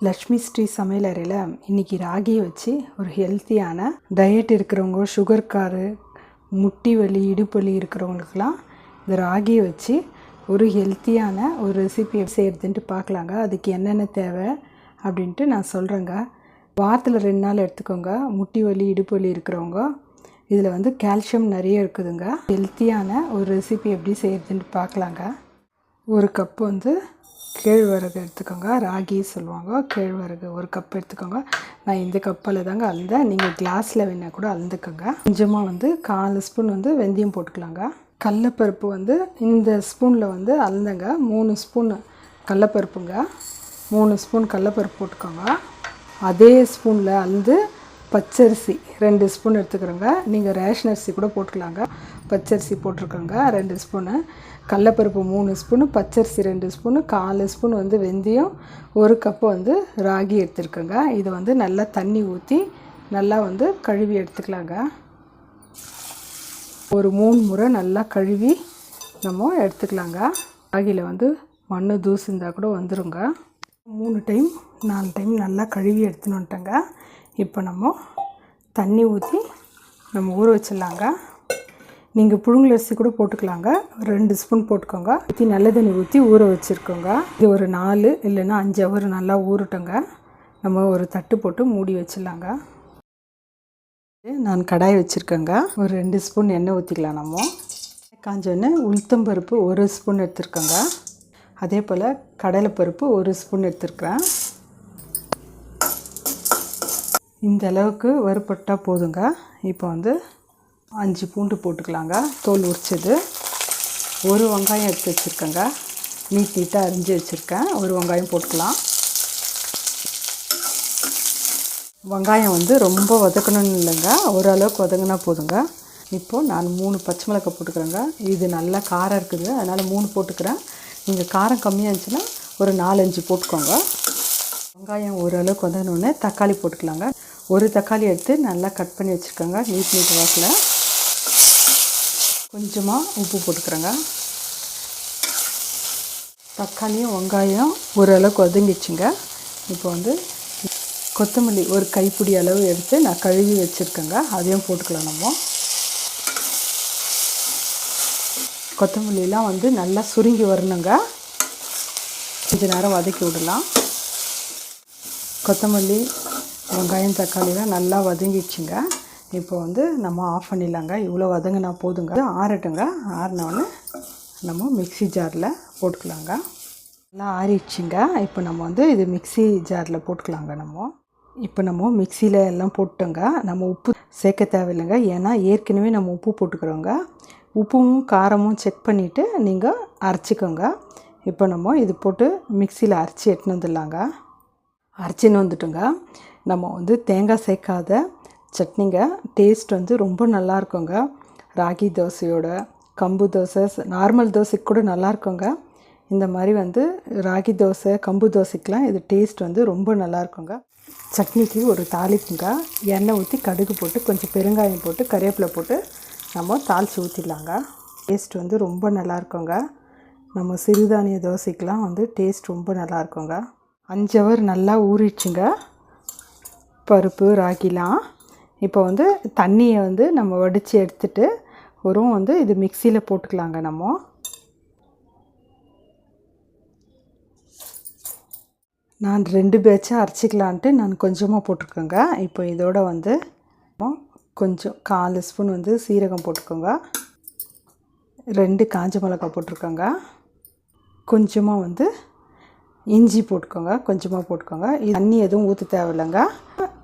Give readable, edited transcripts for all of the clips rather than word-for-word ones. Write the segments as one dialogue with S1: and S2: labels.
S1: லக்ஷ்மி ஸ்ரீ சமையலறையில் இன்றைக்கி ராகியை வச்சு ஒரு ஹெல்த்தியான டயட் இருக்கிறவங்க, சுகர்காரு, முட்டி வலி, இடுப்பு வலி இருக்கிறவங்களுக்கெல்லாம் இந்த ராகியை வச்சு ஒரு ஹெல்த்தியான ஒரு ரெசிபி செய்கிறதுன்ட்டு பார்க்கலாங்க. அதுக்கு என்னென்ன தேவை அப்படின்ட்டு நான் சொல்கிறேங்க. வாரத்தில் 2 நாள் எடுத்துக்கோங்க. முட்டி வலி, இடுப்பு வலி இருக்கிறவங்க. இதில் வந்து கால்சியம் நிறைய இருக்குதுங்க. ஹெல்த்தியான ஒரு ரெசிபி எப்படி செய்கிறதுன்ட்டு பார்க்கலாங்க. ஒரு கப்பு வந்து கேழ்வரகு எடுத்துக்கோங்க. ராகி சொல்லுவாங்க, கேழ்வரகு 1 கப் எடுத்துக்கோங்க. நான் இந்த கப்பில் தாங்க அளந்தேன். நீங்கள் கிளாஸில் வேணால் கூட அளந்துக்கோங்க. கொஞ்சமாக வந்து 1/4 ஸ்பூன் வந்து வெந்தயம் போட்டுக்கலாங்க. கடலப்பருப்பு வந்து இந்த ஸ்பூனில் வந்து அளந்தங்க. 3 ஸ்பூன் கடலப்பருப்புங்க. 3 ஸ்பூன் கடலப்பருப்பு போட்டுக்கோங்க. அதே ஸ்பூனில் அளந்து பச்சரிசி 2 ஸ்பூன் எடுத்துக்கிறோங்க. நீங்கள் ரேஷன் அரிசி கூட போட்டுக்கலாங்க. பச்சரிசி போட்டிருக்கோங்க 2 ஸ்பூனு. கடலப்பருப்பு 3 ஸ்பூனு, பச்சரிசி 2 ஸ்பூனு, 1/4 ஸ்பூன் வந்து வெந்தயம், 1 கப்பு வந்து ராகி எடுத்துருக்கோங்க. இதை வந்து நல்லா தண்ணி ஊற்றி நல்லா வந்து கழுவி எடுத்துக்கலாங்க. ஒரு 3 முறை நல்லா கழுவி நம்ம எடுத்துக்கலாங்க. ராகியில் வந்து மண் தூசு இருந்தால் கூட வந்துடுங்க. 3 டைம் 4 டைம் நல்லா கழுவி எடுத்துன்னு வந்துட்டோங்க. இப்போ நம்ம தண்ணி ஊற்றி நம்ம ஊற வச்சிடலாங்க. நீங்கள் புழுங்கலரிசி கூட போட்டுக்கலாங்க. 2 ஸ்பூன் போட்டுக்கோங்க. ஊற்றி நல்ல தண்ணி ஊற்றி ஊற வச்சுருக்கோங்க. இது ஒரு 4 இல்லைன்னா 5 ஹவர் நல்லா ஊறட்டுங்க. நம்ம ஒரு தட்டு போட்டு மூடி வச்சிடலாங்க. நான் கடாய் வச்சுருக்கேங்க. ஒரு 2 ஸ்பூன் எண்ணெய் ஊற்றிக்கலாம். நம்ம காஞ்ச எண்ணெய் உளுத்தம்பருப்பு 1 ஸ்பூன் எடுத்துருக்கோங்க. அதே போல் கடலைப்பருப்பு 1 ஸ்பூன் எடுத்துருக்குறேன். இந்த அளவுக்கு வறுபட்டால் போதுங்க. இப்போ வந்து 5 பூண்டு போட்டுக்கலாங்க, தோல் உரிச்சது. 1 வெங்காயம் எடுத்து வச்சுருக்கேங்க. நீட்டாக அரிஞ்சு வச்சுருக்கேன். 1 வெங்காயம் போட்டுக்கலாம். வெங்காயம் வந்து ரொம்ப வதக்கணும்னு இல்லைங்க, ஓரளவுக்கு வதங்கினா போதுங்க. இப்போது நான் 3 பச்சை மிளகாய் போட்டுக்கிறேங்க. இது நல்லா காரம் இருக்குது, அதனால் 3 போட்டுக்கிறேன். நீங்கள் காரம் கம்மியாக இருந்துச்சுன்னா ஒரு 4-5 போட்டுக்கோங்க. வெங்காயம் ஓரளவுக்கு வதங்கினோடனே தக்காளி போட்டுக்கலாங்க. 1 தக்காளி எடுத்து நல்லா கட் பண்ணி வச்சுருக்கோங்க. நீட் வாக்கில் கொஞ்சமாக உப்பு போட்டுக்கிறேங்க. தக்காளியும் வெங்காயம் ஓரளவுக்கு வதங்கிச்சுங்க. இப்போ வந்து கொத்தமல்லி 1 கைப்பிடி அளவு எடுத்து நான் கழுவி வச்சுருக்கேங்க. அதையும் போட்டுக்கலாம். நம்ம கொத்தமல்லிலாம் வந்து நல்லா சுருங்கி வரணுங்க. கொஞ்சம் நேரம் வதக்கி விடலாம். கொத்தமல்லி, வெங்காயம், தக்காளிலாம் நல்லா வதங்கிடுச்சுங்க. இப்போ வந்து நம்ம ஆஃப் பண்ணிடலாங்க. இவ்வளோ வதங்கினா போதுங்க. ஆறட்டுங்க. ஆறினோடனே நம்ம மிக்ஸி ஜாரில் போட்டுக்கலாங்க. நல்லா ஆறிடுச்சுங்க. இப்போ நம்ம வந்து இது மிக்ஸி ஜாரில் போட்டுக்கலாங்க. இப்போ நம்ம மிக்சியில் எல்லாம் போட்டோங்க. நம்ம உப்பு சேர்க்க தேவையில்லைங்க, ஏன்னா ஏற்கனவே நம்ம உப்பு போட்டுக்கிறோங்க. உப்பும் காரமும் செக் பண்ணிவிட்டு நீங்கள் அரைச்சிக்கோங்க. இப்போ நம்ம இது போட்டு மிக்சியில் அரைச்சி எடுத்துன்னு வந்துடலாங்க. அரைச்சின்னு வந்துட்டோங்க. நம்ம வந்து தேங்காய் சேர்க்காத சட்னிங்க. டேஸ்ட் வந்து ரொம்ப நல்லா இருக்குங்க. ராகி தோசையோட, கம்பு தோசை, நார்மல் தோசைக்கு கூட நல்லா இருக்குங்க. இந்த மாதிரி வந்து ராகி தோசை, கம்பு தோசைக்கெலாம் இது டேஸ்ட் வந்து ரொம்ப நல்லா இருக்குங்க. சட்னிக்கு ஒரு தாளிப்புங்க. எண்ணெய் ஊற்றி கடுகு போட்டு கொஞ்சம் பெருங்காயம் போட்டு கறிவேப்பிலை போட்டு நம்ம தாளித்து ஊற்றிடலாங்க. டேஸ்ட் வந்து ரொம்ப நல்லா இருக்குங்க. நம்ம சிறுதானிய தோசைக்கெலாம் வந்து டேஸ்ட் ரொம்ப நல்லா இருக்குங்க. 5 ஹவர் நல்லா ஊறிடுச்சுங்க பருப்பு, ராகிலாம். இப்போ வந்து தண்ணியை வந்து நம்ம வடித்து எடுத்துட்டு வந்து இது மிக்சியில் போட்டுக்கலாங்க. நான் 2 பேட்சாக அரைச்சிக்கலான்ட்டு நான் கொஞ்சமாக போட்டிருக்கேங்க. இப்போ இதோட வந்து கொஞ்சம் 1/4 ஸ்பூன் வந்து சீரகம் போட்டுக்கோங்க. 2 காஞ்ச மிளகாய் போட்டிருக்கோங்க. கொஞ்சமாக வந்து இஞ்சி போட்டுக்கோங்க. கொஞ்சமாக போட்டுக்கோங்க. தண்ணி எதுவும் ஊற்ற தேவையில்லைங்க.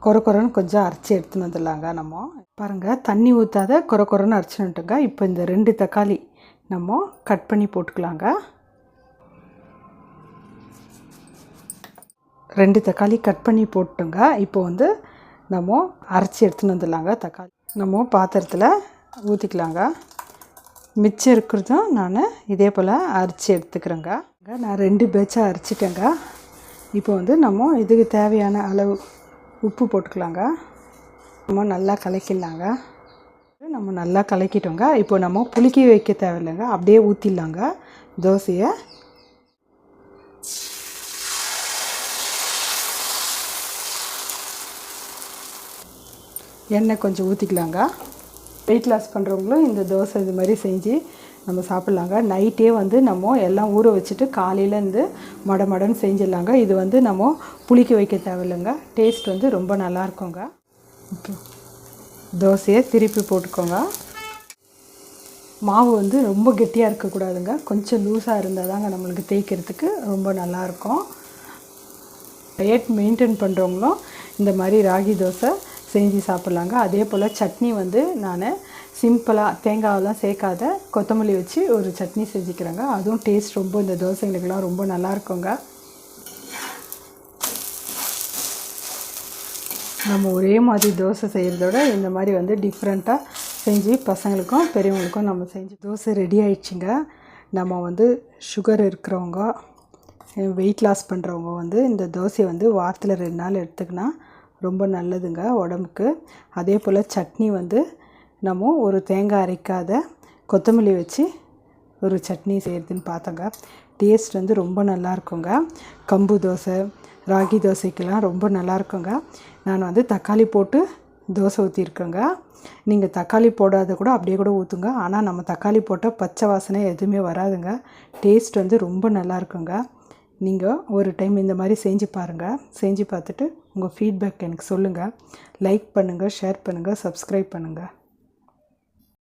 S1: கொரன்னு கொஞ்சம் அரைச்சி எடுத்துன்னு வந்துடலாங்க. நம்ம பாருங்கள், தண்ணி ஊற்றாத கொரன்னு அரைச்சின்னுட்டுங்க. இப்போ இந்த 2 தக்காளி நம்ம கட் பண்ணி போட்டுக்கலாங்க. 2 தக்காளி கட் பண்ணி போட்டுங்க. இப்போ வந்து நம்ம அரைச்சி எடுத்துன்னு வந்துடலாங்க. தக்காளி நம்ம பாத்திரத்தில் ஊற்றிக்கலாங்க. மிச்சம் இருக்கிறதும் நான் இதே போல் அரைச்சி எடுத்துக்கிறேங்க. நான் 2 பேட்சாக அரைச்சிட்டேங்க. இப்போ வந்து நம்ம இதுக்கு தேவையான அளவு உப்பு போட்டுக்கலாங்க. நம்ம நல்லா கலக்கிடலாங்க. நம்ம நல்லா கலக்கிட்டோங்க. இப்போ நம்ம புளிக்க வைக்க தேவையில்லைங்க, அப்படியே ஊற்றிடலாங்க தோசையை. எண்ணெய் கொஞ்சம் ஊற்றிக்கலாங்க. வெயிட் லாஸ் பண்ணுறவங்களும் இந்த தோசை இது மாதிரி செஞ்சு நம்ம சாப்பிட்லாங்க. நைட்டே வந்து நம்ம எல்லாம் ஊற வச்சுட்டு காலையிலேருந்து மடன்னு செஞ்சிடலாங்க. இது வந்து நம்ம புளிக்க வைக்க தேவையில்லைங்க. டேஸ்ட் வந்து ரொம்ப நல்லாயிருக்குங்க. ஓகே, தோசையை திருப்பி போட்டுக்கோங்க. மாவு வந்து ரொம்ப கெட்டியாக இருக்கக்கூடாதுங்க, கொஞ்சம் லூஸாக இருந்தால் தாங்க நம்மளுக்கு தேய்க்கிறதுக்கு ரொம்ப நல்லாயிருக்கும். டயட் மெயின்டைன் பண்ணுறவங்களும் இந்த மாதிரி ராகி தோசை செஞ்சு சாப்பிட்லாங்க. அதே போல் சட்னி வந்து நான் சிம்பிளாக தேங்காயெல்லாம் சேர்க்காத கொத்தமல்லி வச்சு ஒரு சட்னி செஞ்சுக்கிறேங்க. அதுவும் டேஸ்ட் ரொம்ப இந்த தோசைகளுக்கெல்லாம் ரொம்ப நல்லாயிருக்குங்க. நம்ம ஒரே மாதிரி தோசை செய்கிறதோட இந்த மாதிரி வந்து டிஃப்ரெண்ட்டாக செஞ்சு பசங்களுக்கும் பெரியவங்களுக்கும் நம்ம செஞ்சு தோசை ரெடி ஆயிடுச்சுங்க. நம்ம வந்து சுகர் இருக்கிறவங்க, வெயிட் லாஸ் பண்ணுறவங்க வந்து இந்த தோசையை வந்து வாரத்தில் 2 நாள் எடுத்துக்கினா ரொம்ப நல்லதுங்க உடம்புக்கு. அதே போல் சட்னி வந்து நம்ம ஒரு தேங்காய் அரைக்காத கொத்தமல்லி வச்சு ஒரு சட்னி செய்கிறதுன்னு பார்த்தோங்க. டேஸ்ட் வந்து ரொம்ப நல்லாயிருக்குங்க. கம்பு தோசை, ராகி தோசைக்கெல்லாம் ரொம்ப நல்லாயிருக்குங்க. நான் வந்து தக்காளி போட்டு தோசை ஊற்றிருக்கேங்க. நீங்கள் தக்காளி போடாத கூட அப்படியே கூட ஊற்றுங்க. ஆனால் நம்ம தக்காளி போட்டால் பச்சை வாசனை எதுவுமே வராதுங்க. டேஸ்ட் வந்து ரொம்ப நல்லாயிருக்குங்க. நீங்கள் ஒரு டைம் இந்த மாதிரி செஞ்சு பாருங்கள். செஞ்சு பார்த்துட்டு உங்கள் ஃபீட்பேக் எனக்கு சொல்லுங்கள். லைக் பண்ணுங்கள், ஷேர் பண்ணுங்கள், சப்ஸ்கிரைப் பண்ணுங்கள்.